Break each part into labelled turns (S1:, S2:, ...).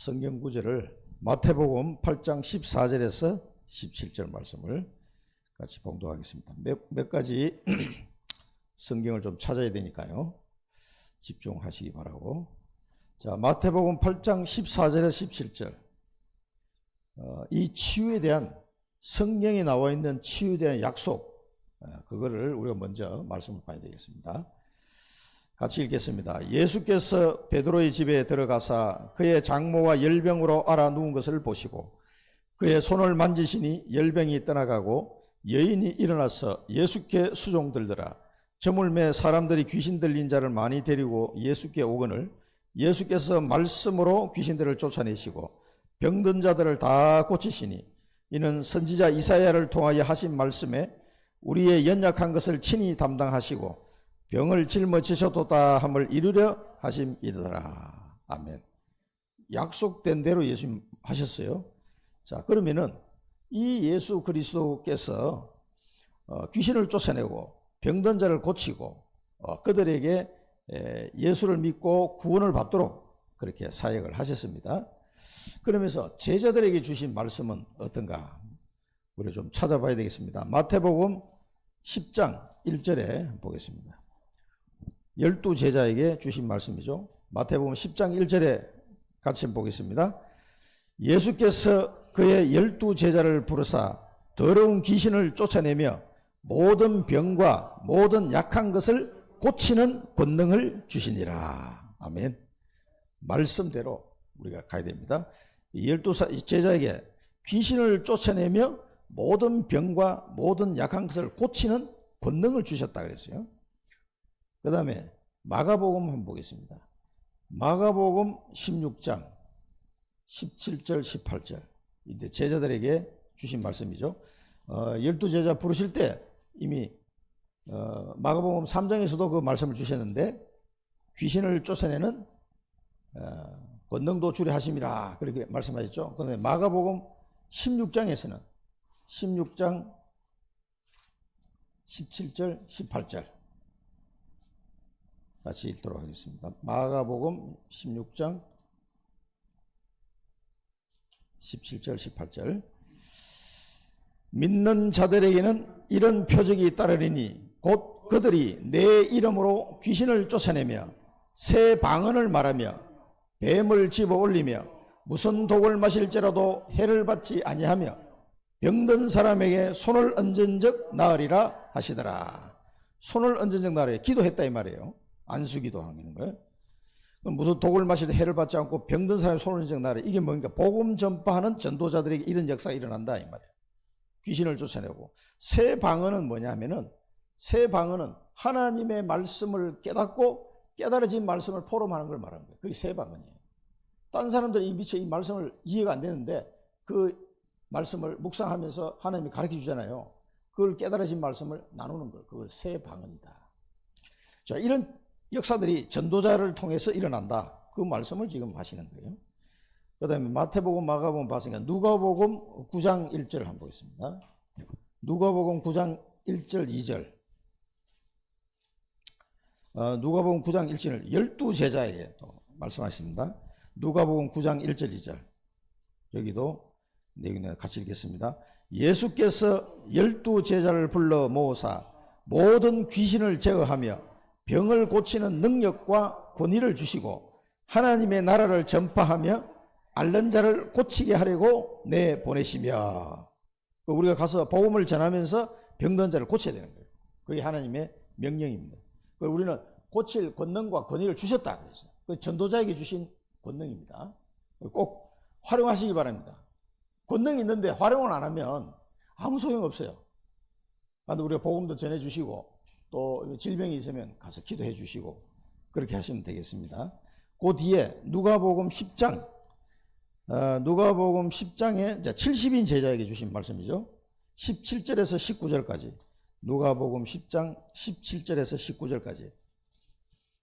S1: 성경 구절을 마태복음 8장 14절에서 17절 말씀을 같이 봉독하겠습니다. 몇 가지 성경을 좀 찾아야 되니까요. 집중하시기 바라고. 자, 마태복음 8장 14절에서 17절. 이 치유에 대한 성경에 나와 있는 치유에 대한 약속, 그거를 우리가 먼저 말씀을 봐야 되겠습니다. 같이 읽겠습니다. 예수께서 베드로의 집에 들어가사 그의 장모가 열병으로 앓아 누운 것을 보시고 그의 손을 만지시니 열병이 떠나가고 여인이 일어나서 예수께 수종들더라. 저물 매 사람들이 귀신 들린 자를 많이 데리고 예수께 오거늘 예수께서 말씀으로 귀신들을 쫓아내시고 병든 자들을 다 고치시니 이는 선지자 이사야를 통하여 하신 말씀에 우리의 연약한 것을 친히 담당하시고 병을 짊어지셔도다 함을 이루려 하심이더라. 아멘. 약속된 대로 예수님 하셨어요. 자, 그러면은 이 예수 그리스도께서 귀신을 쫓아내고 병든 자를 고치고 그들에게 예수를 믿고 구원을 받도록 그렇게 사역을 하셨습니다. 그러면서 제자들에게 주신 말씀은 어떤가? 우리 좀 찾아봐야 되겠습니다. 마태복음 10장 1절에 보겠습니다. 12제자에게 주신 말씀이죠. 마태복음 10장 1절에 같이 보겠습니다. 예수께서 그의 12제자를 부르사 더러운 귀신을 쫓아내며 모든 병과 모든 약한 것을 고치는 권능을 주시니라. 아멘. 말씀대로 우리가 가야 됩니다. 12제자에게 귀신을 쫓아내며 모든 병과 모든 약한 것을 고치는 권능을 주셨다 그랬어요. 그 다음에 마가복음 한번 보겠습니다. 마가복음 16장 17절 18절 이제 제자들에게 주신 말씀이죠. 12제자 부르실 때 이미 마가복음 3장에서도 그 말씀을 주셨는데 귀신을 쫓아내는 권능도 주려 하심이라 그렇게 말씀하셨죠. 그런데 마가복음 16장에서는 16장 17절 18절 같이 읽도록 하겠습니다. 마가복음 16장 17절 18절 믿는 자들에게는 이런 표적이 따르리니 곧 그들이 내 이름으로 귀신을 쫓아내며 새 방언을 말하며 뱀을 집어 올리며 무슨 독을 마실지라도 해를 받지 아니하며 병든 사람에게 손을 얹은 적 나으리라 하시더라. 손을 얹은 적 나으리라. 기도했다 이 말이에요. 안수기도 하는 거예요. 무슨 독을 마시도 해를 받지 않고 병든 사람이 손을 얹은 적 나으리라. 이게 뭔가 복음 전파하는 전도자들에게 이런 역사가 일어난다 이 말이에요. 귀신을 쫓아내고 새 방언은 뭐냐면은 새 방언은 하나님의 말씀을 깨닫고 깨달아진 말씀을 포럼하는 걸 말하는 거예요. 그게 새 방언이에요. 딴 사람들이 미처 이 말씀을 이해가 안 되는데 그 말씀을 묵상하면서 하나님이 가르쳐 주잖아요. 그걸 깨달아진 말씀을 나누는 걸 그걸 새 방언이다. 자, 이런 역사들이 전도자를 통해서 일어난다. 그 말씀을 지금 하시는 거예요. 그 다음에 마태복음, 마가복음 봤으니까 누가복음 9장 1절 한번 보겠습니다. 누가복음 9장 1절 2절. 누가복음 9장 1절을 12제자에게 또 말씀하십니다. 누가복음 9장 1절 2절. 여기도 내용을 같이 읽겠습니다. 예수께서 12제자를 불러 모으사 모든 귀신을 제어하며 병을 고치는 능력과 권위를 주시고 하나님의 나라를 전파하며 앓는 자를 고치게 하려고 내보내시며 우리가 가서 복음을 전하면서 병든 자를 고쳐야 되는 거예요. 그게 하나님의 명령입니다. 우리는 고칠 권능과 권위를 주셨다 그랬어요. 그 전도자에게 주신 권능입니다. 꼭 활용하시기 바랍니다. 권능이 있는데 활용을 안 하면 아무 소용 없어요. 우리가 복음도 전해주시고 또 질병이 있으면 가서 기도해 주시고 그렇게 하시면 되겠습니다. 그 뒤에 누가복음 10장 누가복음 10장에 70인 제자에게 주신 말씀이죠. 17절에서 19절까지 누가복음 10장 17절에서 19절까지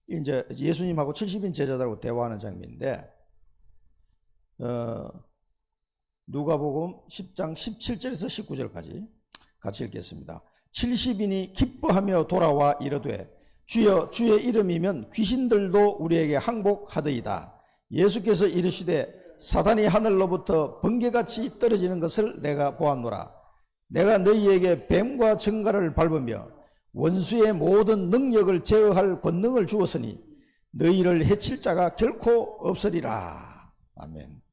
S1: 이제 예수님하고 70인 제자들하고 대화하는 장면인데 누가복음 10장 17절에서 19절까지 같이 읽겠습니다. 70인이 기뻐하며 돌아와 이르되 주여 주의 이름이면 귀신들도 우리에게 항복하더이다. 예수께서 이르시되 사단이 하늘로부터 번개같이 떨어지는 것을 내가 보았노라. 내가 너희에게 뱀과 정갈을 밟으며 원수의 모든 능력을 제어할 권능을 주었으니 너희를 해칠 자가 결코 없으리라. 아멘.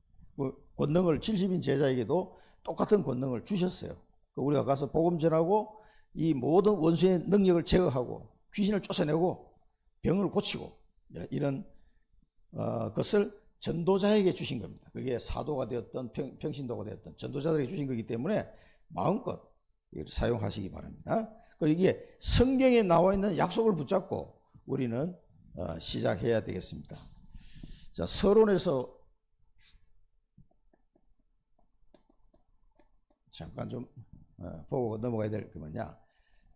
S1: 권능을 70인 제자에게도 똑같은 권능을 주셨어요. 우리가 가서 복음 전하고 이 모든 원수의 능력을 제어하고 귀신을 쫓아내고 병을 고치고 이런 것을 전도자에게 주신 겁니다. 그게 사도가 되었던 평신도가 되었던 전도자들에게 주신 거기 때문에 마음껏 사용하시기 바랍니다. 그리고 이게 성경에 나와 있는 약속을 붙잡고 우리는 시작해야 되겠습니다. 자, 서론에서 잠깐 좀 보고 넘어가야 될 게 뭐냐.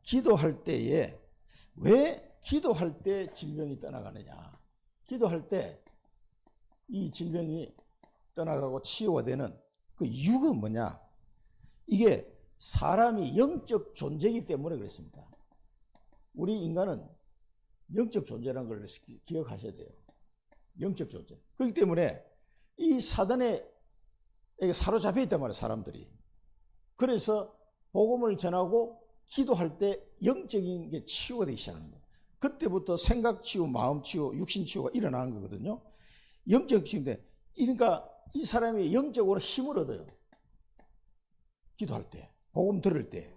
S1: 기도할 때에 왜 기도할 때 질병이 떠나가느냐. 기도할 때 이 질병이 떠나가고 치유가 되는 그 이유가 뭐냐. 이게 사람이 영적 존재이기 때문에 그렇습니다. 우리 인간은 영적 존재라는 걸 기억하셔야 돼요. 영적 존재. 그렇기 때문에 이 사단에 사로잡혀 있단 말이에요, 사람들이. 그래서 복음을 전하고 기도할 때 영적인 게 치유가 되기 시작하는 거예요. 그때부터 생각 치유, 마음 치유, 육신 치유가 일어나는 거거든요. 영적 치유인데, 그러니까 이 사람이 영적으로 힘을 얻어요. 기도할 때, 복음 들을 때.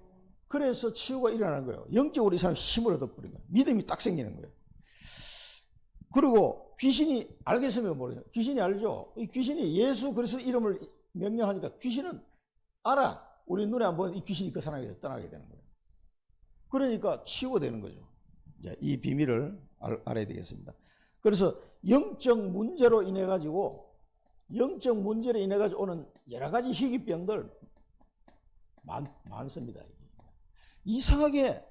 S1: 그래서 치유가 일어나는 거예요. 영적으로 이 사람이 힘을 얻어버린 거예요. 믿음이 딱 생기는 거예요. 그리고 귀신이 알겠으면 모르죠. 귀신이 알죠. 이 귀신이 예수 그리스도 이름을 명령하니까 귀신은 알아. 우리 눈에 한번 이 귀신이 그 사람에게 떠나게 되는 거예요. 그러니까 치유가 되는 거죠. 이 비밀을 알아야 되겠습니다. 그래서 영적 문제로 인해 가지고 오는 여러 가지 희귀병들 많습니다. 이상하게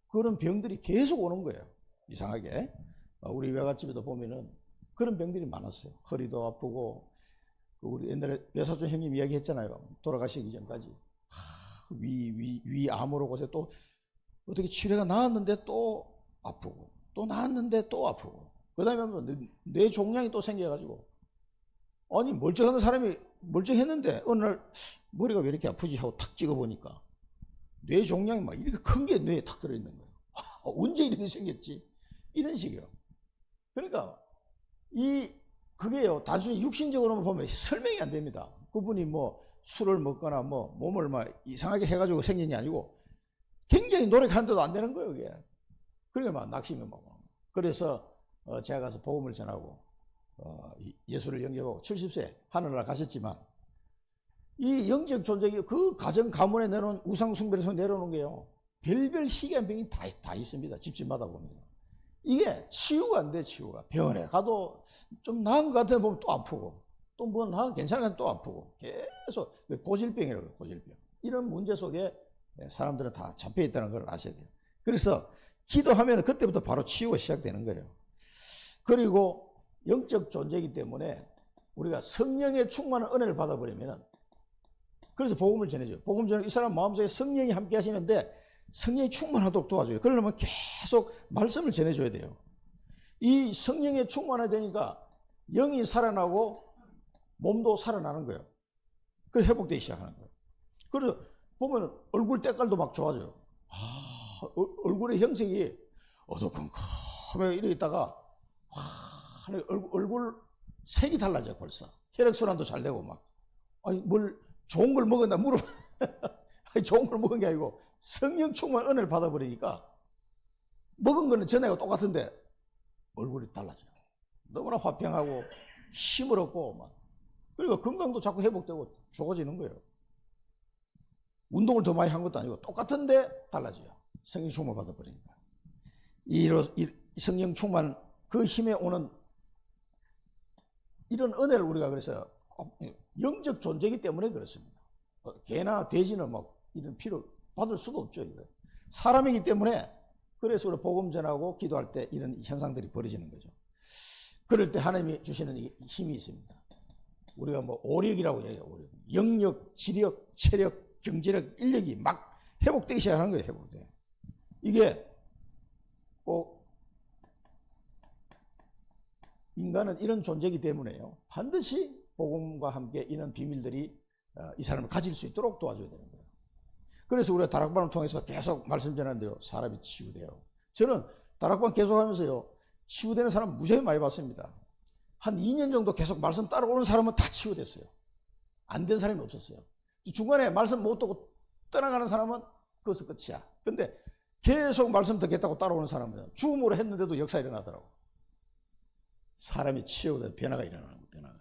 S1: 그런 병들이 계속 오는 거예요. 이상하게. 우리 외갓집에도 보면은 그런 병들이 많았어요. 허리도 아프고, 우리 옛날에 외사촌 형님 이야기 했잖아요. 돌아가시기 전까지. 위암으로 곳에 또 어떻게 치료가 나았는데 또 아프고, 또 나았는데 또 아프고, 그 다음에 뇌 종양이 또 생겨가지고, 아니, 멀쩡한 사람이 멀쩡했는데 어느 날 머리가 왜 이렇게 아프지 하고 탁 찍어보니까 뇌 종양이 막 이렇게 큰 게 뇌에 탁 들어있는 거예요. 언제 이렇게 생겼지? 이런 식이에요. 그러니까 그게요, 단순히 육신적으로만 보면 설명이 안 됩니다. 그분이 뭐 술을 먹거나 뭐 몸을 막 이상하게 해가지고 생긴 게 아니고 굉장히 노력하는데도 안 되는 거예요, 그게. 그러니까 막 낙심이 먹고. 그래서 제가 가서 복음을 전하고 예수를 영접하고 70세 하늘나라 가셨지만, 이 영적 존재가 그 가정 가문에 내놓은 우상 숭배에서 내려오는 게요, 별별 희귀한 병이 다 있습니다. 집집마다 보면. 이게 치유가 안 돼. 치유가. 병원에 가도 좀 나은 것 같아 보면 또 아프고, 또 뭐 나 괜찮은 것 또 아프고, 계속 고질병이라고 해요. 고질병. 이런 문제 속에 사람들은 다 잡혀 있다는 걸 아셔야 돼요. 그래서 기도하면 그때부터 바로 치유가 시작되는 거예요. 그리고 영적 존재이기 때문에 우리가 성령의 충만한 은혜를 받아버리면, 그래서 복음을 전해줘요. 복음 전에 이 사람 마음속에 성령이 함께 하시는데 성령이 충만하도록 도와줘요. 그러려면 계속 말씀을 전해줘야 돼요. 이 성령에 충만하게 되니까 영이 살아나고 몸도 살아나는 거예요. 그래서 회복되기 시작하는 거예요. 그래서 보면 얼굴 때깔도 막 좋아져요. 얼굴의 형색이 어두컴컴하게 이러고 있다가 얼굴 색이 달라져요. 벌써 혈액순환도 잘 되고 막. 아니 뭘 좋은 걸 먹었나 물어봐. 아니 좋은 걸 먹은 게 아니고 성령 충만 은혜를 받아버리니까 먹은 거는 전에하고 똑같은데 얼굴이 달라져요. 너무나 화평하고 힘을 얻고 막. 그러니까 건강도 자꾸 회복되고 좋아지는 거예요. 운동을 더 많이 한 것도 아니고 똑같은데 달라져요. 성령 충만 받아버리니까. 이 성령 충만 그 힘에 오는 이런 은혜를 우리가 그래서 영적 존재이기 때문에 그렇습니다. 개나 돼지는 막 이런 피를 받을 수도 없죠. 이거. 사람이기 때문에 그래서 우리 복음 전하고 기도할 때 이런 현상들이 벌어지는 거죠. 그럴 때 하나님이 주시는 힘이 있습니다. 우리가 뭐 오력이라고 얘기해요. 오력. 영력, 지력, 체력, 경제력, 인력이 막 회복되기 시작하는 거예요. 회복돼. 이게 꼭 인간은 이런 존재이기 때문에요. 반드시 복음과 함께 이런 비밀들이 이 사람을 가질 수 있도록 도와줘야 되는 거예요. 그래서 우리가 다락방을 통해서 계속 말씀 전하는데요, 사람이 치유돼요. 저는 다락방 계속하면서요, 치유되는 사람 무지하게 많이 봤습니다. 한 2년 정도 계속 말씀 따라오는 사람은 다 치유됐어요. 안 된 사람이 없었어요. 중간에 말씀 못 듣고 떠나가는 사람은 그것은 끝이야. 근데 계속 말씀 듣겠다고 따라오는 사람은 죽음으로 했는데도 역사 일어나더라고. 사람이 치유되고 변화가 일어나는 거예요. 변화가.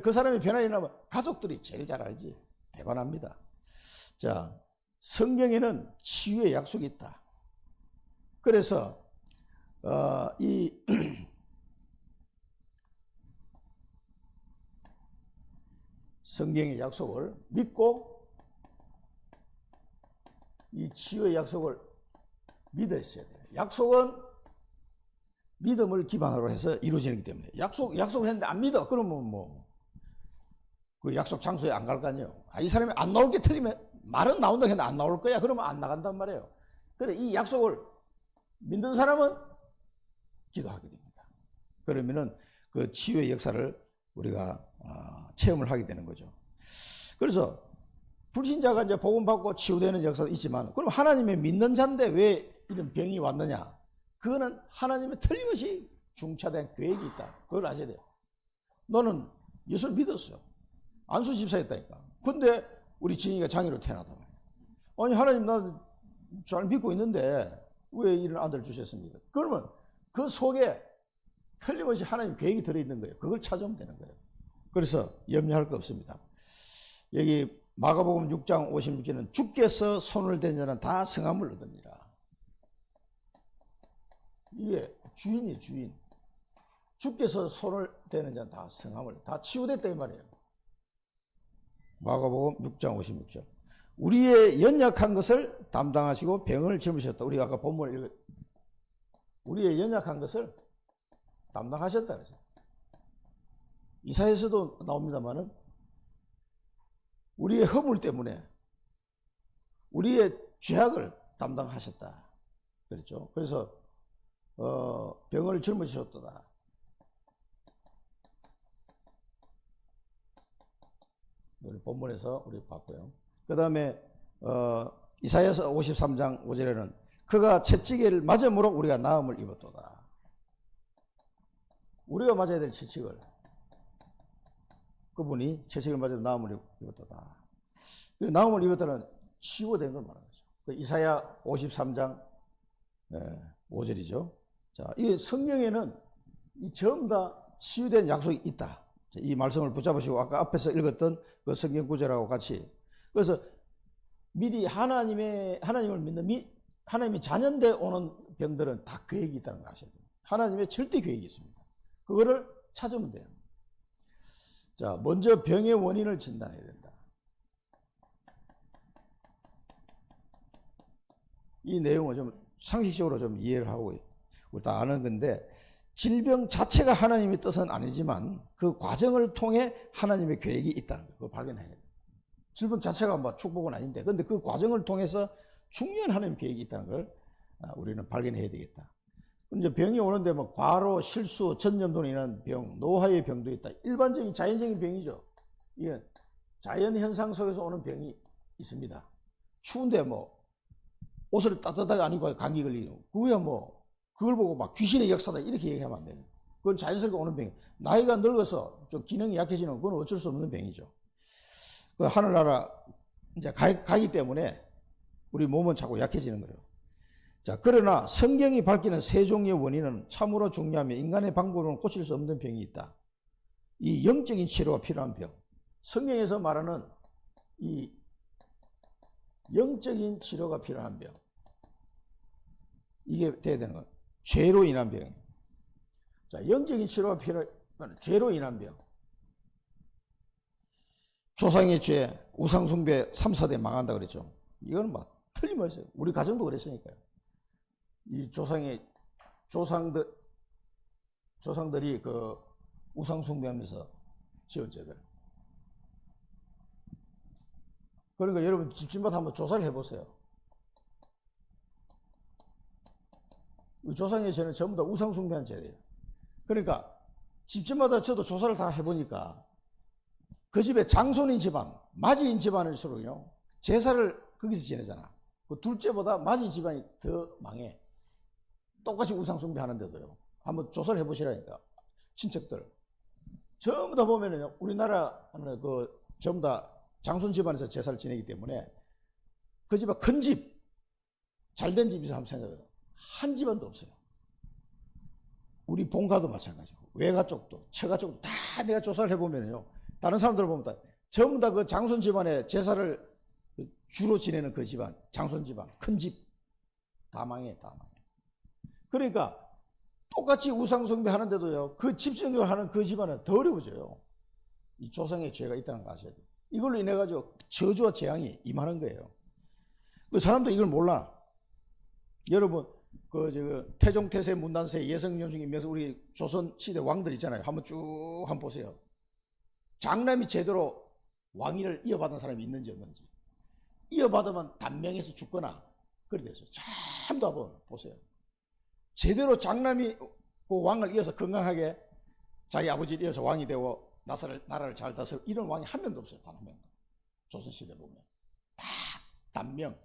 S1: 그 사람이 변화 일어나면 가족들이 제일 잘 알지. 대단합니다. 자, 성경에는 치유의 약속이 있다. 그래서 이 성경의 약속을 믿고 이 치유의 약속을 믿어야 돼요. 약속은 믿음을 기반으로 해서 이루어지기 때문에 약속을 했는데 안 믿어. 그러면 뭐 그 약속 장소에 안 갈 거 아니에요. 이 사람이 안 나올 게 틀리면 말은 나온다 했는데 안 나올 거야. 그러면 안 나간단 말이에요. 근데 이 약속을 믿는 사람은 기도하게 됩니다. 그러면은 그 치유의 역사를 우리가 체험을 하게 되는 거죠. 그래서 불신자가 이제 복음 받고 치유되는 역사도 있지만, 그럼 하나님의 믿는 자인데 왜 이런 병이 왔느냐? 그거는 하나님의 틀림없이 중차대한 계획이 있다. 그걸 아셔야 돼요. 너는 예수를 믿었어요. 안수 집사했다니까. 근데 우리 진이가 장애로 태어나다. 아니 하나님 나 잘 믿고 있는데 왜 이런 아들을 주셨습니까? 그러면 그 속에 틀림없이 하나님 계획이 들어있는 거예요. 그걸 찾아오면 되는 거예요. 그래서 염려할 거 없습니다. 여기 마가복음 6장 56절은 주께서 손을 댄 자는 다 성함을 얻으니라. 이게 주인이 주인. 주께서 손을 대는 자는 다 성함을, 다 치유됐다 이 말이에요. 마가복음 6장 56절. 우리의 연약한 것을 담당하시고 병을 짊으셨다. 우리가 아까 본문을 읽었. 우리의 연약한 것을 담당하셨다 그러죠. 이사야서도 나옵니다만은 우리의 허물 때문에 우리의 죄악을 담당하셨다 그랬죠. 그래서 병을 짊으셨도다. 본문에서 우리 봤고요. 그 다음에 이사야서 53장 5절에는 그가 채찍을 맞음으로 우리가 나음을 입었도다. 우리가 맞아야 될 채찍을 그분이 채찍을 맞아 나음을 입었다. 그 나음을 입었다는 치유된 걸 말하는 거죠. 그 이사야 53장 5절이죠. 자, 이 성경에는 이 전부 다 치유된 약속이 있다. 이 말씀을 붙잡으시고 아까 앞에서 읽었던 그 성경 구절하고 같이, 그래서 미리 하나님을 믿는 하나님이 자녀인데 오는 병들은 다 계획이 있다는 걸 아셔야 돼요. 하나님의 절대 계획이 있습니다. 그거를 찾으면 돼요. 자, 먼저 병의 원인을 진단해야 된다. 이 내용을 좀 상식적으로 좀 이해를 하고 우리 다 아는 건데, 질병 자체가 하나님의 뜻은 아니지만 그 과정을 통해 하나님의 계획이 있다는 걸 그걸 발견해야 돼요. 질병 자체가 뭐 축복은 아닌데, 근데 그 과정을 통해서 중요한 하나님의 계획이 있다는 걸 우리는 발견해야 되겠다. 이제 병이 오는데 뭐 과로, 실수, 전염도로 인한 병, 노화의 병도 있다. 일반적인 자연적인 병이죠. 이게 자연 현상 속에서 오는 병이 있습니다. 추운데 뭐 옷을 따뜻하게 안 입고 감기 걸리는 거. 그거야 뭐 그걸 보고 막 귀신의 역사다 이렇게 얘기하면 안 돼요. 그건 자연스럽게 오는 병이. 나이가 늙어서 좀 기능이 약해지는 건 어쩔 수 없는 병이죠. 그 하늘나라 이제 가기 때문에 우리 몸은 자꾸 약해지는 거예요. 자, 그러나 성경이 밝히는 세 종류의 원인은 참으로 중요하며 인간의 방법으로는 고칠 수 없는 병이 있다. 이 영적인 치료가 필요한 병. 성경에서 말하는 이 영적인 치료가 필요한 병. 이게 돼야 되는 거예요. 죄로 인한 병. 자, 영적인 치료가 필요한 죄로 인한 병. 조상의 죄, 우상숭배 3, 4대 망한다 그랬죠. 이거는 막 틀림없어요. 우리 가정도 그랬으니까요. 이 조상들이 그 우상숭배하면서 지은 죄들. 그러니까 여러분 집집마다 한번 조사를 해보세요. 조상의 죄는 전부 다 우상숭배한 죄예요. 그러니까 집집마다 저도 조사를 다 해보니까 그 집에 장손인 집안, 맞이인 집안일수록요 제사를 거기서 지내잖아. 그 둘째보다 맞이 집안이 더 망해. 똑같이 우상 숭배하는데도요. 한번 조사를 해보시라니까. 친척들 전부 다 보면은요 우리나라는 그 전부 다 장손 집안에서 제사를 지내기 때문에 그 집안 큰 집, 잘된 집에서 한번 생각해요. 한 집안도 없어요. 우리 본가도 마찬가지고 외가 쪽도 처가 쪽도 다 내가 조사를 해보면요 다른 사람들 보면 다 전부 다 그 장손 집안에 제사를 주로 지내는 그 집안, 장손 집안, 큰 집 다 망해, 다 망해. 그러니까 똑같이 우상 숭배하는데도요 그 집정을 하는 그 집안은 더 어려워져요. 이 조상의 죄가 있다는 거 아셔야 돼요. 이걸로 인해 가지고 저주와 재앙이 임하는 거예요. 그 사람도 이걸 몰라. 여러분 그 태종태세 문단세 예성연중이면서 우리 조선 시대 왕들 있잖아요. 한번 쭉 한번 보세요. 장남이 제대로 왕위를 이어받은 사람이 있는지 없는지. 이어받으면 단명해서 죽거나 그래 됐어요. 전부 한번 보세요. 제대로 장남이 그 왕을 이어서 건강하게 자기 아버지를 이어서 왕이 되고 나라를 잘 다스려 이런 왕이 한 명도 없어요. 단 한 명도. 조선시대 보면 다 단명.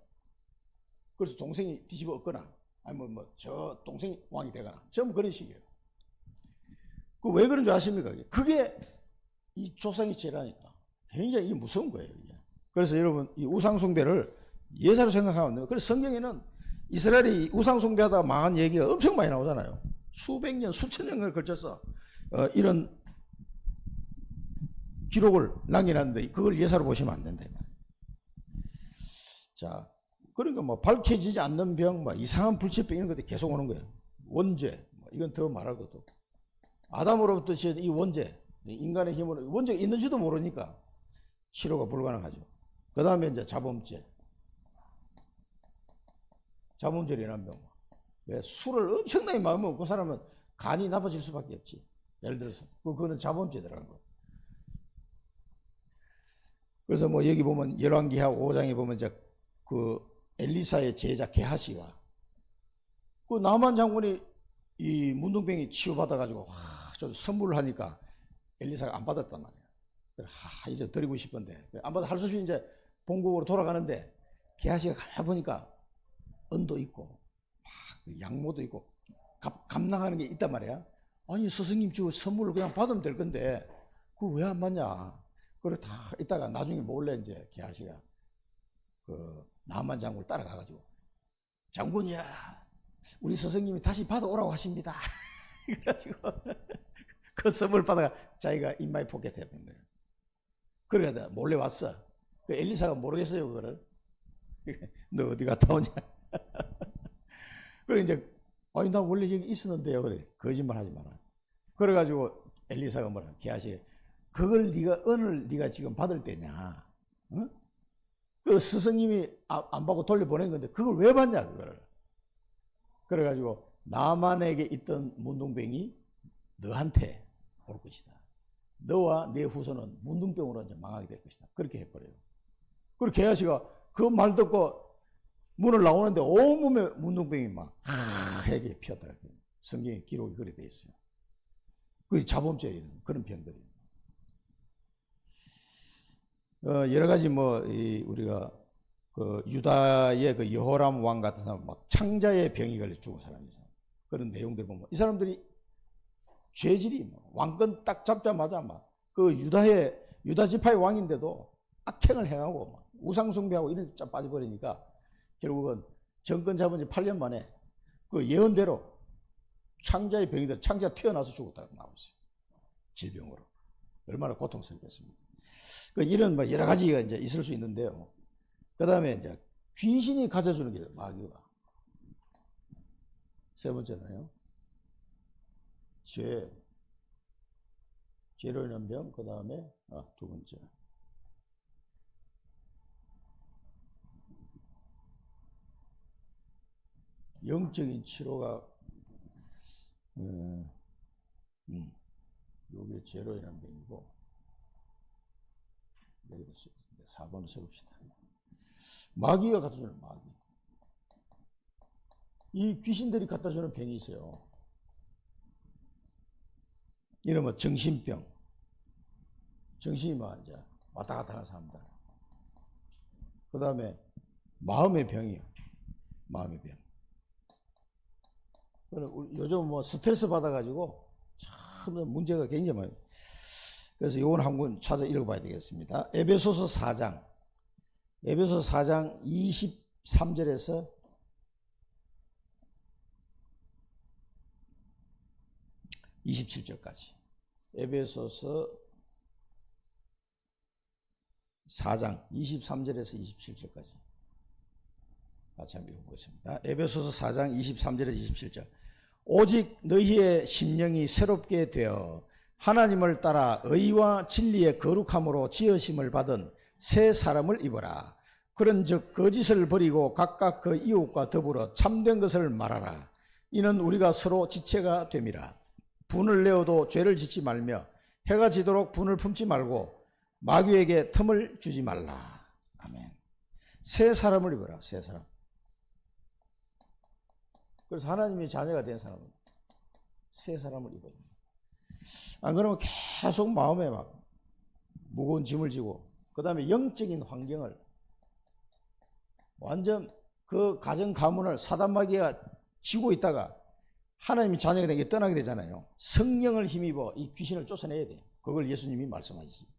S1: 그래서 동생이 뒤집어 엎거나 아니면 뭐 저 동생이 왕이 되거나 전부 그런 식이에요. 그 왜 그런 줄 아십니까? 그게 이 조상의 죄라니까. 굉장히 무서운 거예요. 이게. 그래서 여러분 이 우상숭배를 예사로 생각하면 돼요. 그래서 성경에는 이스라엘이 우상숭배하다가 망한 얘기가 엄청 많이 나오잖아요. 수백 년, 수천 년을 걸쳐서 이런 기록을 남겨놨는데 그걸 예사로 보시면 안 된다. 자, 그러니까 뭐 밝혀지지 않는 병, 뭐 이상한 불치병 이런 것들이 계속 오는 거예요. 원죄, 뭐 이건 더 말할 것도 없고. 아담으로부터 지은 이 원죄, 인간의 힘으로 원죄가 있는지도 모르니까 치료가 불가능하죠. 그 다음에 이제 자범죄. 자범죄라는 병. 왜 술을 엄청나게 많이 먹고 그 사람은 간이 나빠질 수밖에 없지. 예를 들어서 그거는 자범죄라는 거. 그래서 뭐 여기 보면 열왕기하 5장에 보면 이제 그 엘리사의 제자 게하시가 그 나만 장군이 이 문둥병이 치유받아가지고 좀 선물을 하니까 엘리사가 안 받았단 말이야. 이제 드리고 싶은데 안 받아 할 수 없이 이제 본국으로 돌아가는데 게하시가 가만 보니까 은도 있고 막 양모도 있고 감당하는 게 있단 말이야. 아니 스승님 주고 선물을 그냥 받으면 될 건데 그거 왜 안 받냐. 그래 다 있다가 나중에 몰래 이제 게하시가 그 나만 장군을 따라가가지고 장군이야 우리 스승님이 다시 받아오라고 하십니다. 그래가지고 그 선물 받아가 자기가 인마에 포켓해버린 거예요. 그러다 몰래 왔어. 그 엘리사가 모르겠어요 그거를. 너 어디 갔다 오냐. 그래 이제 아니 나 원래 여기 있었는데요. 그래 거짓말 하지 마라. 그래가지고 엘리사가 뭐라 게하시 그걸 네가 은을 네가 지금 받을 때냐. 어? 그 스승님이 안 받고 돌려보낸 건데 그걸 왜 받냐 그거를. 그래가지고 나만에게 있던 문둥병이 너한테 올 것이다. 너와 내 후손은 문둥병으로 이제 망하게 될 것이다. 그렇게 해버려요. 그리고 게하시가 그 말 듣고 문을 나오는데 온몸에 문둥병이 막 하얗게 피었다. 성경에 기록이 그렇게 되어 있어요. 그 자범죄인 그런 병들이. 여러 가지 뭐 우리가 그 유다의 그 여호람 왕 같은 사람 막 창자의 병이 걸려 죽은 사람이죠. 그런 내용들 보면 이 사람들이 죄질이 뭐 왕권 딱 잡자마자 막 그 유다 지파의 왕인데도 악행을 행하고 막 우상숭배하고 이런 데 빠져버리니까 결국은 정권 잡은 지 8년 만에 그 예언대로 창자의 병이들 창자가 튀어나와서 죽었다고 나오죠. 질병으로. 얼마나 고통스럽겠습니까. 이런 뭐 여러 가지가 이제 있을 수 있는데요. 그 다음에 이제 귀신이 가져주는 게 마귀가. 세 번째는요. 죄로 인한 병. 그 다음에 두 번째. 영적인 치료가 요게 죄로 인한 병이고. 여기다 4번을 써봅시다. 마귀가 갖다주는 마귀. 이 귀신들이 갖다주는 병이 있어요. 이런 뭐 정신병, 정신이 막 이제 왔다 갔다 하는 사람들. 그 다음에 마음의 병이요. 마음의 병. 요즘 뭐 스트레스 받아가지고 참 문제가 굉장히 많아요. 그래서 요건 한 권 찾아 읽어봐야 되겠습니다. 에베소서 4장. 에베소서 4장 23절에서 27절까지. 에베소서 4장 23절에서 27절까지. 같이 한번 읽어보겠습니다. 에베소서 4장 23절에서 27절. 오직 너희의 심령이 새롭게 되어 하나님을 따라 의와 진리의 거룩함으로 지으심을 받은 새 사람을 입어라. 그런즉 거짓을 버리고 각각 그 이웃과 더불어 참된 것을 말하라. 이는 우리가 서로 지체가 됨이라. 분을 내어도 죄를 짓지 말며 해가 지도록 분을 품지 말고 마귀에게 틈을 주지 말라. 아멘. 새 사람을 입어라. 새 사람. 그래서 하나님의 자녀가 된 사람은 새 사람을 입어야 됩니다. 안 그러면 계속 마음에 막 무거운 짐을 지고, 그 다음에 영적인 환경을 완전 그 가정 가문을 사단마귀가 쥐고 있다가 하나님의 자녀가 된 게 떠나게 되잖아요. 성령을 힘입어 이 귀신을 쫓아내야 돼요. 그걸 예수님이 말씀하셨습니다.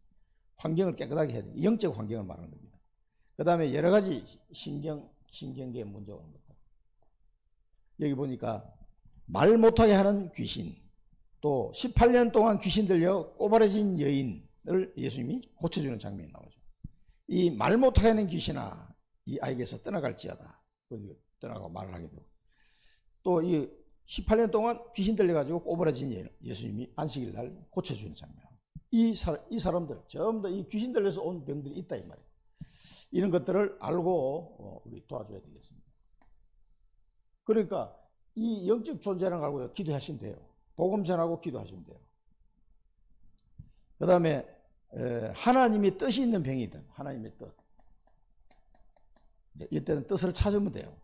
S1: 환경을 깨끗하게 해야 돼요. 영적 환경을 말하는 겁니다. 그 다음에 여러 가지 신경계에 문제가 오는 겁니다. 여기 보니까 말 못하게 하는 귀신, 또 18년 동안 귀신 들려 꼬바라진 여인을 예수님이 고쳐주는 장면이 나오죠. 이 말 못하게 하는 귀신아, 이 아이에게서 떠나갈지어다. 떠나가고 말을 하게 되고, 또 이 18년 동안 귀신 들려가지고 꼬부라진 여인을 예수님이 안식일 날 고쳐주는 장면. 이 사람들 전부 다 이 귀신 들려서 온 병들이 있다 이 말이에요. 이런 것들을 알고 우리 도와줘야 되겠습니다. 그러니까 이 영적 존재라는 걸 알고 기도하시면 돼요. 복음 전하고 기도하시면 돼요. 그 다음에 하나님의 뜻이 있는 병이든 하나님의 뜻, 이때는 뜻을 찾으면 돼요.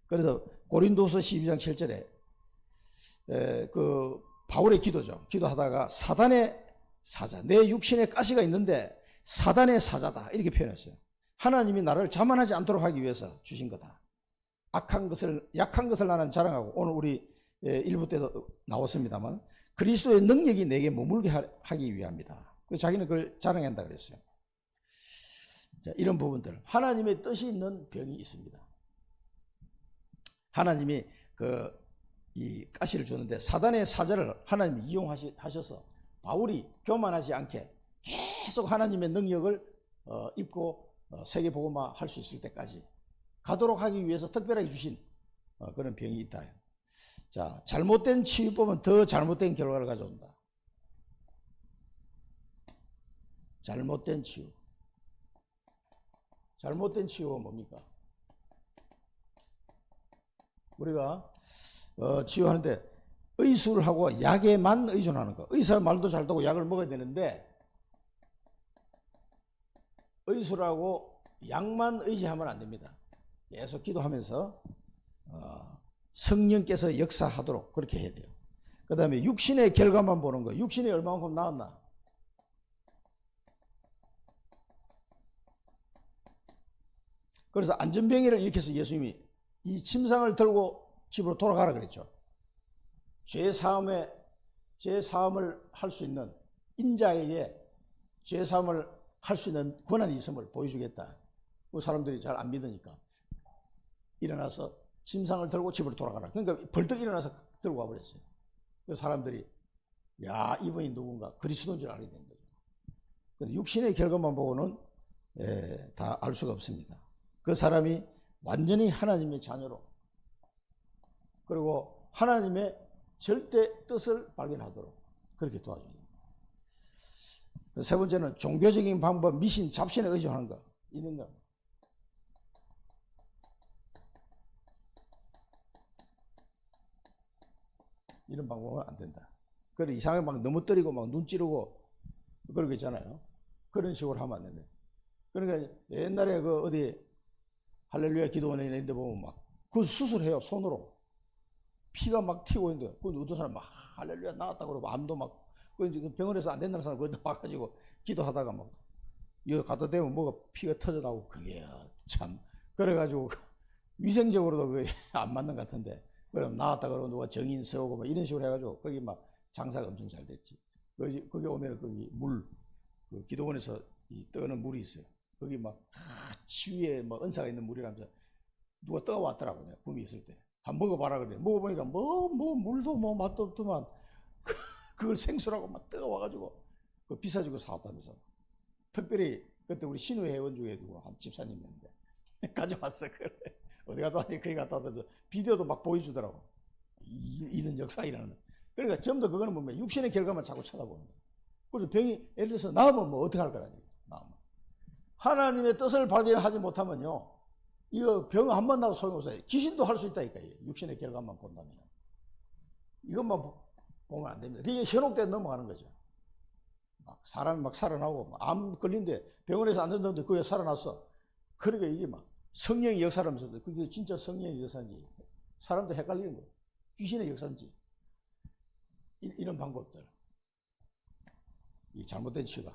S1: 그래서 고린도서 12장 7절에 그 바울의 기도죠. 기도하다가 사단의 사자, 내 육신에 가시가 있는데 사단의 사자다 이렇게 표현했어요. 하나님이 나를 자만하지 않도록 하기 위해서 주신 거다. 약한 것을 나는 자랑하고, 오늘 우리 1부 때도 나왔습니다만 그리스도의 능력이 내게 머물게 하기 위함이다. 자기는 그걸 자랑한다 그랬어요. 자, 이런 부분들, 하나님의 뜻이 있는 병이 있습니다. 하나님이 이 가시를 주는데 사단의 사자를 하나님이 이용하셔서 바울이 교만하지 않게 계속 하나님의 능력을 입고 세계복음화 할 수 있을 때까지 가도록 하기 위해서 특별하게 주신 그런 병이 있다. 자, 잘못된 치유법은 더 잘못된 결과를 가져온다. 잘못된 치유. 잘못된 치유가 뭡니까? 우리가 치유하는데 의술을 하고 약에만 의존하는 거. 의사 말도 잘 듣고 약을 먹어야 되는데 의술하고 약만 의지하면 안 됩니다. 계속 기도하면서 성령께서 역사하도록 그렇게 해야 돼요. 그 다음에 육신의 결과만 보는 거. 육신이 얼마만큼 나았나? 그래서 안전병이를 일으켜서 예수님이 이 침상을 들고 집으로 돌아가라 그랬죠. 죄사함을 할 수 있는 인자에게 죄사함을 할 수 있는 권한이 있음을 보여주겠다. 그 사람들이 잘 안 믿으니까 일어나서 침상을 들고 집으로 돌아가라. 그러니까 벌떡 일어나서 들고 가버렸어요. 그 사람들이 야, 이분이 누군가 그리스도인 줄 알게 된 거죠. 근데 육신의 결과만 보고는 다 알 수가 없습니다. 그 사람이 완전히 하나님의 자녀로, 그리고 하나님의 절대 뜻을 발견하도록 그렇게 도와줍니다. 세 번째는 종교적인 방법, 미신, 잡신에 의존하는 거. 이런 거. 이런 방법은 안 된다. 그래, 이상하게 막 넘어뜨리고 막 눈 찌르고 그런 거 있잖아요. 그런 식으로 하면 안 된다. 그러니까 옛날에 그 어디 할렐루야 기도원에 있는데 보면 막 그 수술해요. 손으로. 피가 막 튀고 있는데, 그 어떤 사람 막 할렐루야 나왔다 그러고 암도 막 그 병원에서 안 된다는 사람 거기다 와가지고 기도하다가 막 이거 갖다 대면 뭐가 피가 터져 나오고 그게 참 그래가지고 위생적으로도 그게 안 맞는 것 같은데 그럼 나왔다 그러고 누가 정인 세우고 막 이런 식으로 해가지고 거기 막 장사가 엄청 잘 됐지. 거기 오면 거기 그 기도원에서 이 떠는 물이 있어요. 거기 막 치위에 뭐 은사가 있는 물이라면서 누가 떠왔더라고 내가 꿈이 있을 때. 한번 먹어봐라 그래. 먹어보니까 뭐 물도 뭐 맛도 없더만 그걸 생수라고 막 떠와가지고 그 비싸지고 사왔다면서. 특별히 그때 우리 신우회 회원 중에 한 집사님이었는데 가져왔어. 그래. 어디 갔다 왔니? 거기 갔다 왔더니 비디오도 막 보여주더라고. 이런 역사이라는. 그러니까 전부 다 그거는 뭐 육신의 결과만 자꾸 쳐다보는 거야. 그래서 병이 예를 들어서 나오면 뭐 어떻게 할 거라니. 나오면. 하나님의 뜻을 발견하지 못하면요. 이거 병 한 번 나도 소용없어요. 귀신도 할 수 있다니까. 육신의 결과만 본다면. 이것만 보면 안 됩니다. 그게 현혹돼 넘어가는 거죠. 막 사람이 막 살아나고 암 걸린데 병원에서 안 된다는데 그게 살아났어. 그러니까 이게 막 성령의 역사라면서 그게 진짜 성령의 역사인지 사람도 헷갈리는 거예요. 귀신의 역사인지 이런 방법들. 이 잘못된 치유다.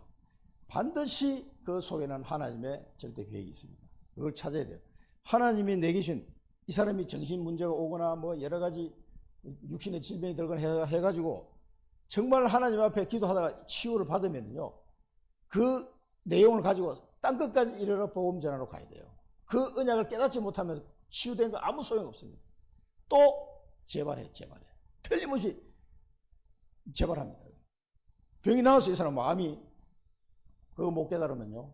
S1: 반드시 그 속에는 하나님의 절대 계획이 있습니다. 그걸 찾아야 돼요. 하나님이 내게 주신 이 사람이 정신 문제가 오거나 뭐 여러 가지 육신의 질병이 들거나 해가지고 정말 하나님 앞에 기도하다가 치유를 받으면요. 그 내용을 가지고 땅 끝까지 이르러 복음 전하러 가야 돼요. 그 언약을 깨닫지 못하면 치유된 거 아무 소용 없습니다. 또 재발해. 틀림없이 재발합니다. 병이 나왔어요. 이 사람 암이 그거 못 깨달으면요.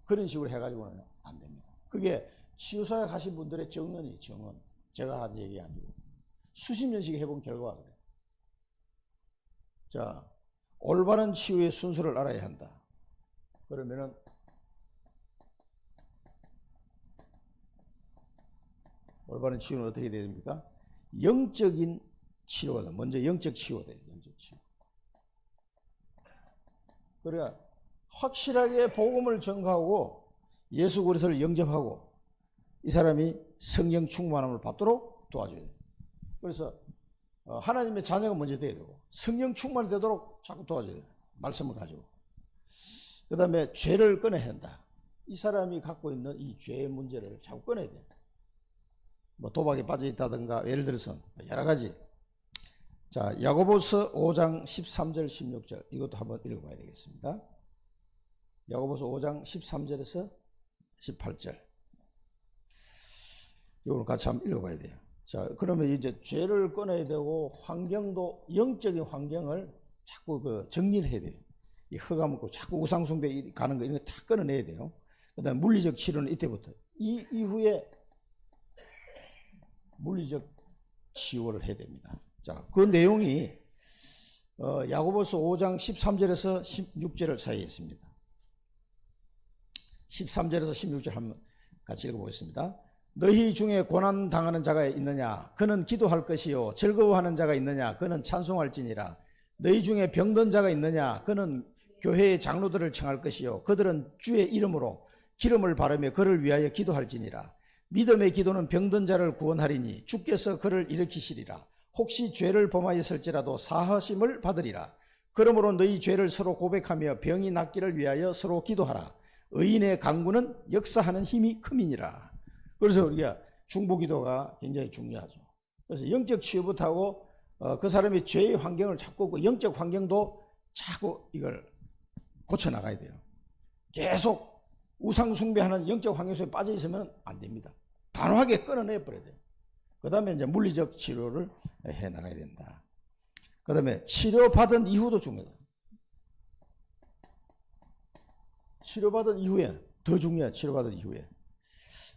S1: 그런 식으로 해가지고는 안 됩니다. 그게 치유사역 하신 분들의 정언이에요. 정언. 제가 한 얘기 아니고 수십 년씩 해본 결과가 그래요. 자, 올바른 치유의 순서를 알아야 한다. 그러면은 올바른 치유는 어떻게 해야 됩니까? 영적인 치료가 먼저 영적 치유가 돼요. 영적 치유. 그래야 확실하게 복음을 전가하고 예수 그리스도를 영접하고 이 사람이 성령 충만함을 받도록 도와줘야 돼요. 그래서 하나님의 자녀가 먼저 돼야 되고 성령 충만이 되도록 자꾸 도와줘야 돼요. 말씀을 가지고. 그 다음에 죄를 끊어야 한다. 이 사람이 갖고 있는 이 죄의 문제를 자꾸 끊어야 돼요. 뭐 도박에 빠져 있다든가 예를 들어서 여러 가지. 자, 야고보서 5장 13절 16절 이것도 한번 읽어봐야 되겠습니다. 야고보서 5장 13절에서 18절 이걸 같이 한번 읽어봐야 돼요. 자, 그러면 이제 죄를 끊어야 되고 환경도 영적인 환경을 자꾸 그 정리를 해야 돼요. 이 허가 먹고 자꾸 우상숭배 가는 거 이런 거 다 끊어내야 돼요. 그 다음에 물리적 치료는 이때부터 이 이후에 물리적 치유를 해야 됩니다. 자, 그 내용이 야고보서 5장 13절에서 16절 사이에 있습니다. 13절에서 16절 한번 같이 읽어보겠습니다. 너희 중에 고난 당하는 자가 있느냐? 그는 기도할 것이요. 즐거워하는 자가 있느냐? 그는 찬송할지니라. 너희 중에 병든 자가 있느냐? 그는 교회의 장로들을 청할 것이요. 그들은 주의 이름으로 기름을 바르며 그를 위하여 기도할지니라. 믿음의 기도는 병든 자를 구원하리니 주께서 그를 일으키시리라. 혹시 죄를 범하였을지라도 사하심을 받으리라. 그러므로 너희 죄를 서로 고백하며 병이 낫기를 위하여 서로 기도하라. 의인의 간구는 역사하는 힘이 큼이니라. 그래서 우리가 중보기도가 굉장히 중요하죠. 그래서 영적 치유부터 하고 그 사람의 죄의 환경을 자꾸 그 영적 환경도 자꾸 이걸 고쳐나가야 돼요. 계속 우상숭배하는 영적 환경 속에 빠져 있으면 안 됩니다. 단호하게 끊어내버려야 돼요. 그 다음에 이제 물리적 치료를 해 나가야 된다. 그 다음에 치료받은 이후도 중요하다. 치료받은 이후에 더 중요해. 치료받은 이후에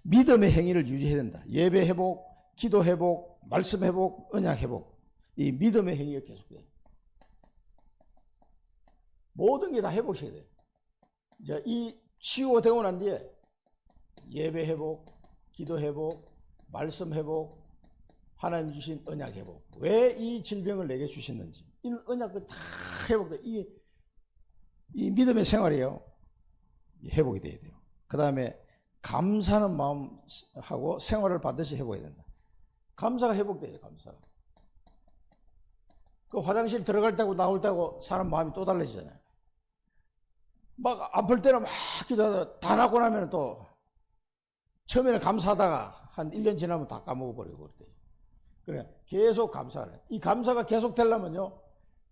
S1: 믿음의 행위를 유지해야 된다. 예배 회복, 기도 회복, 말씀 회복, 언약 회복. 이 믿음의 행위가 계속돼요. 모든 게 다 회복해야 돼요. 이제 이 치유가 되고 난 뒤에 예배 회복, 기도 회복, 말씀 회복, 하나님 주신 언약 회복. 왜 이 질병을 내게 주셨는지 이 언약을 다 회복돼. 이 믿음의 생활이에요. 회복이 돼야 돼요. 그 다음에 감사하는 마음하고 생활을 반드시 해보야 된다. 감사가 회복돼요. 감사가. 그 화장실 들어갈 때고 나올 때고 사람 마음이 또 달라지잖아요. 막 아플 때는 막 기도하다가 다 낫고 나면 또 처음에는 감사하다가 한 1년 지나면 다 까먹어버리고 그래요. 그래 계속 감사하래. 이 감사가 계속 되려면요,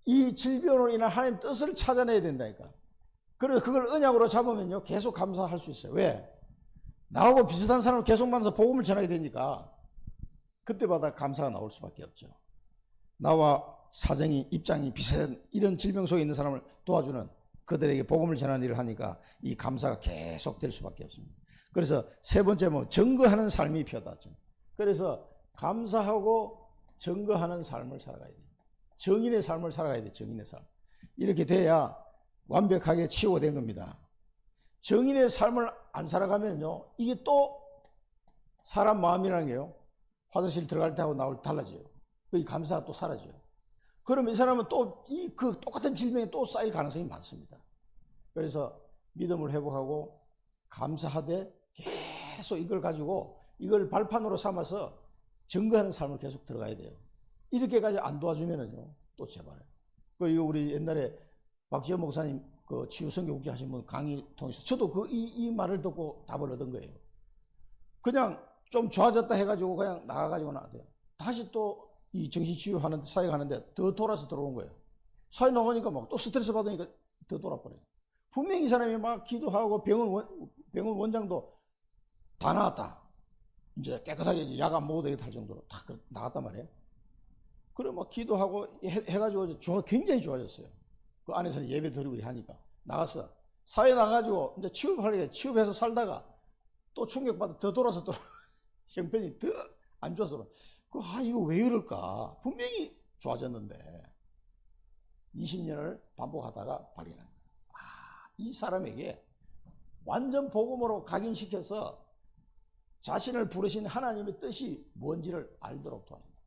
S1: 이 질병으로 인한 하나님 뜻을 찾아내야 된다니까. 그래서 그걸 언약으로 잡으면요 계속 감사할 수 있어요. 왜? 나하고 비슷한 사람을 계속 만나서 복음을 전하게 되니까 그때마다 감사가 나올 수밖에 없죠. 나와 사정이 입장이 비슷한 이런 질병 속에 있는 사람을 도와주는, 그들에게 복음을 전하는 일을 하니까 이 감사가 계속 될 수밖에 없습니다. 그래서 세 번째 뭐 증거하는 삶이 필요하죠. 그래서 감사하고 증거하는 삶을 살아가야 돼요. 정인의 삶을 살아가야 돼요. 정인의 삶. 이렇게 돼야 완벽하게 치유된 겁니다. 정인의 삶을 안 살아가면요, 이게 또 사람 마음이라는 게요, 화장실 들어갈 때하고 나올 때 달라져요. 이 감사가 또 사라져요. 그러면 이 사람은 또 그 똑같은 질병에 또 쌓일 가능성이 많습니다. 그래서 믿음을 회복하고 감사하되 계속 이걸 가지고 이걸 발판으로 삼아서 증거하는 삶을 계속 들어가야 돼요. 이렇게까지 안 도와주면은요 또 재발해요. 이거 우리 옛날에 박지현 목사님 그 치유 선교국제 하신 분 강의 통해서 저도 이 말을 듣고 답을 얻은 거예요. 그냥 좀 좋아졌다 해가지고 그냥 나가가지고 나와요. 다시 또 이 정신치유하는 사회 가는데 더 돌아서 들어온 거예요. 사회 나가니까 막 또 스트레스 받으니까 더 돌아버려요. 분명히 이 사람이 막 기도하고 병원 원장도 다 나았다, 이제 깨끗하게 약 안 먹어도 되겠다 할 정도로 다 나갔단 말이에요. 그래 막 기도하고 해가지고 굉장히 좋아졌어요. 그 안에서는 예배 드리고 하니까 나갔어. 사회 나가지고 이제 취업해서 살다가 또 충격받아 더 돌아서 또 형편이 더 안 좋아서 이거 왜 이럴까? 분명히 좋아졌는데 20년을 반복하다가 발견한 거예요. 이 사람에게 완전 복음으로 각인시켜서 자신을 부르신 하나님의 뜻이 뭔지를 알도록 도와줍니다.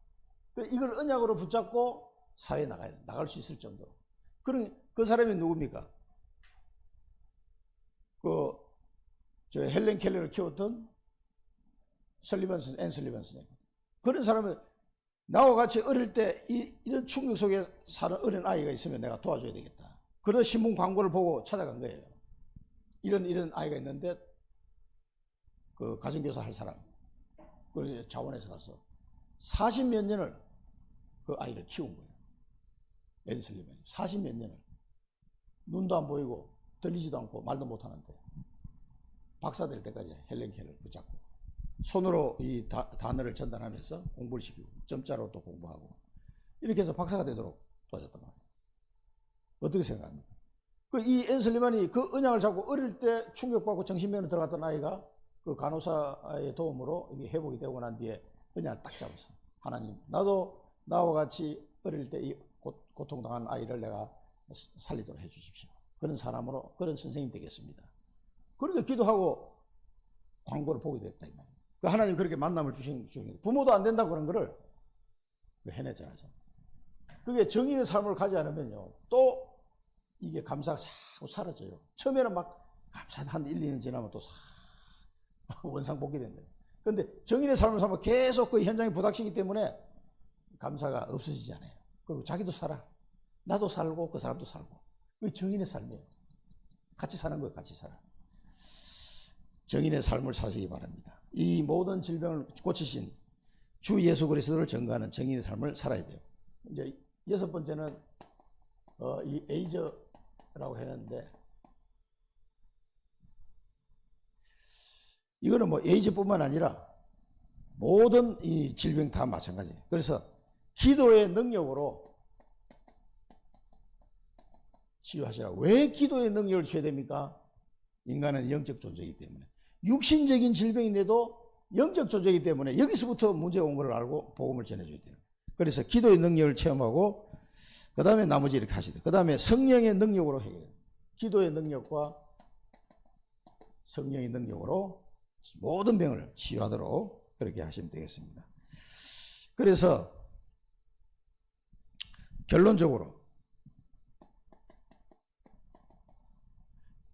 S1: 이걸 언약으로 붙잡고 사회에 나갈 수 있을 정도로. 그 사람이 누굽니까? 저 헬렌 켈러를 키웠던 앤 설리번슨. 그런 사람은 나와 같이 어릴 때 이런 충격 속에 사는 어린 아이가 있으면 내가 도와줘야 되겠다. 그래서 신문 광고를 보고 찾아간 거예요. 이런 아이가 있는데 그 가정교사 할 사람, 그 자원에서 가서 40몇 년을 그 아이를 키운 거예요. 앤 설리번이 40몇 년을 눈도 안 보이고 들리지도 않고 말도 못하는데 박사 될 때까지 헬렌 켈러를 붙잡고 손으로 이 단어를 전달하면서 공부를 시키고 점자로 또 공부하고 이렇게 해서 박사가 되도록 도와줬단 말이에요. 어떻게 생각합니까? 이 앤 설리번이 그 언약을 잡고 어릴 때 충격받고 정신병원에 들어갔던 아이가 그 간호사의 도움으로 이게 회복이 되고 난 뒤에 언약을 딱 잡았어. 하나님, 나도 나와 같이 어릴 때 이 고통당한 아이를 내가 살리도록 해주십시오. 그런 사람으로, 그런 선생님 되겠습니다. 그렇게 기도하고 광고를 보게 됐다 이 말이에요. 하나님 그렇게 만남을 주신 부모도 안 된다고 그런 거를 해냈잖아요. 그게 정의의 삶을 가지 않으면요 또 이게 감사가 자꾸 사라져요. 처음에는 막 감사한 한 1, 2년 지나면 또 원상복귀 된대요. 그런데 정인의 삶을 살면 계속 그 현장에 부닥치기 때문에 감사가 없어지지 않아요. 그리고 자기도 살아, 나도 살고 그 사람도 살고. 그게 정인의 삶이에요. 같이 사는 거예요. 같이 살아. 정인의 삶을 사시기 바랍니다. 이 모든 질병을 고치신 주 예수 그리스도를 증거하는 정인의 삶을 살아야 돼요. 이제 6번째는 이 에이저라고 했는데, 이거는 뭐 에이즈뿐만 아니라 모든 이 질병 다 마찬가지예요. 그래서 기도의 능력으로 치유하시라고. 왜 기도의 능력을 줘야 됩니까? 인간은 영적 존재이기 때문에. 육신적인 질병인데도 영적 존재이기 때문에 여기서부터 문제가 온 걸 알고 복음을 전해줘야 돼요. 그래서 기도의 능력을 체험하고 그 다음에 나머지 이렇게 하셔야 돼요. 그 다음에 성령의 능력으로 해요. 기도의 능력과 성령의 능력으로 모든 병을 치유하도록 그렇게 하시면 되겠습니다. 그래서 결론적으로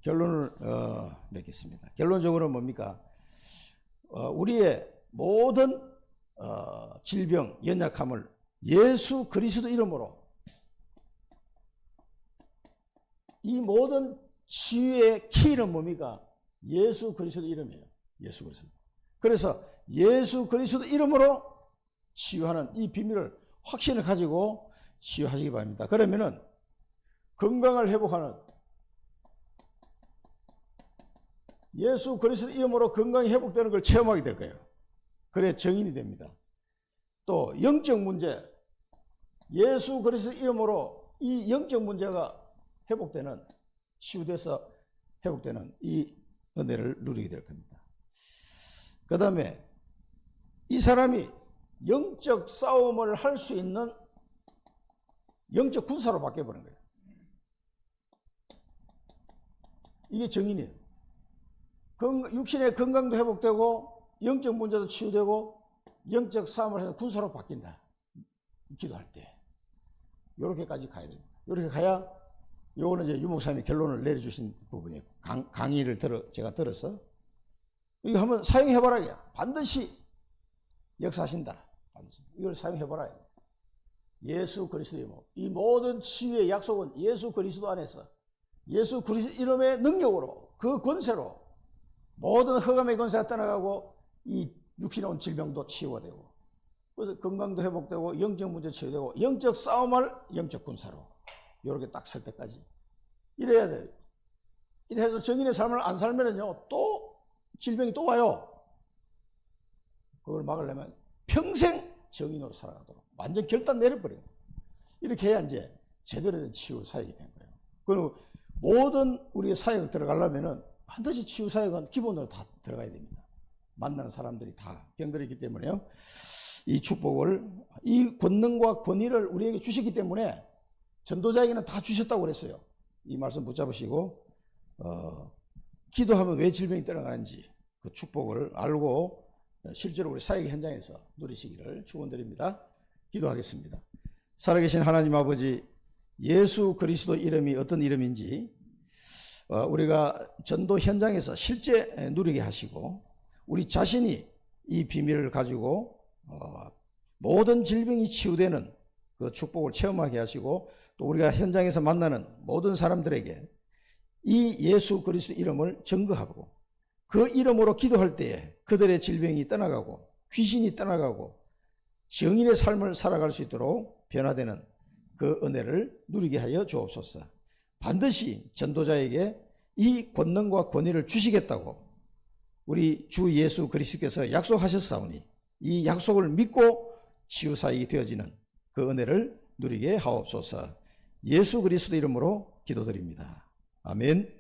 S1: 결론을 맺겠습니다. 결론적으로 뭡니까? 우리의 모든 질병, 연약함을 예수 그리스도 이름으로 이 모든 치유의 키는 뭡니까? 예수 그리스도 이름이에요. 예수 그리스도. 그래서 예수 그리스도 이름으로 치유하는 이 비밀을 확신을 가지고 치유하시기 바랍니다. 그러면은 건강을 회복하는 예수 그리스도 이름으로 건강이 회복되는 걸 체험하게 될 거예요. 그래 정인이 됩니다. 또 영적 문제, 예수 그리스도 이름으로 이 영적 문제가 회복되는, 치유돼서 회복되는 이 은혜를 누리게 될 겁니다. 그 다음에 이 사람이 영적 싸움을 할 수 있는 영적 군사로 바뀌어버린 거예요. 이게 정인이에요. 육신의 건강도 회복되고 영적 문제도 치유되고 영적 싸움을 해서 군사로 바뀐다. 기도할 때 이렇게까지 가야 됩니다. 이렇게 가야, 요거는 이제 유목사님이 결론을 내려주신 부분이에요. 강의를 제가 들어서 이거 한번 사용해봐라. 반드시 역사하신다. 반드시 이걸 사용해봐라. 예수 그리스도 이름, 이 모든 치유의 약속은 예수 그리스도 안에서 예수 그리스도 이름의 능력으로, 그 권세로 모든 흑암의 권세가 떠나가고 이 육신에 온 질병도 치유가 되고, 그래서 건강도 회복되고 영적 문제 치유되고 영적 싸움을 영적 군사로 이렇게 딱 설 때까지 이래야 돼요. 이래서 정인의 삶을 안 살면은요 또 질병이 또 와요. 그걸 막으려면 평생 정인으로 살아가도록 완전 결단 내려버려요. 이렇게 해야 이제 제대로 된 치유 사역이 된 거예요. 그리고 모든 우리 사역 들어가려면은 반드시 치유 사역은 기본으로 다 들어가야 됩니다. 만나는 사람들이 다 병들어 있기 때문에요. 이 축복을, 이 권능과 권위를 우리에게 주셨기 때문에 전도자에게는 다 주셨다고 그랬어요. 이 말씀 붙잡으시고 기도하면 왜 질병이 떠나가는지 그 축복을 알고 실제로 우리 사역 현장에서 누리시기를 축원드립니다. 기도하겠습니다. 살아계신 하나님 아버지, 예수 그리스도 이름이 어떤 이름인지 우리가 전도 현장에서 실제 누리게 하시고 우리 자신이 이 비밀을 가지고 모든 질병이 치유되는 그 축복을 체험하게 하시고, 또 우리가 현장에서 만나는 모든 사람들에게 이 예수 그리스도 이름을 증거하고 그 이름으로 기도할 때에 그들의 질병이 떠나가고 귀신이 떠나가고 정인의 삶을 살아갈 수 있도록 변화되는 그 은혜를 누리게 하여 주옵소서. 반드시 전도자에게 이 권능과 권위를 주시겠다고 우리 주 예수 그리스도께서 약속하셨사오니 이 약속을 믿고 치유사역이 되어지는 그 은혜를 누리게 하옵소서. 예수 그리스도 이름으로 기도드립니다. 아멘.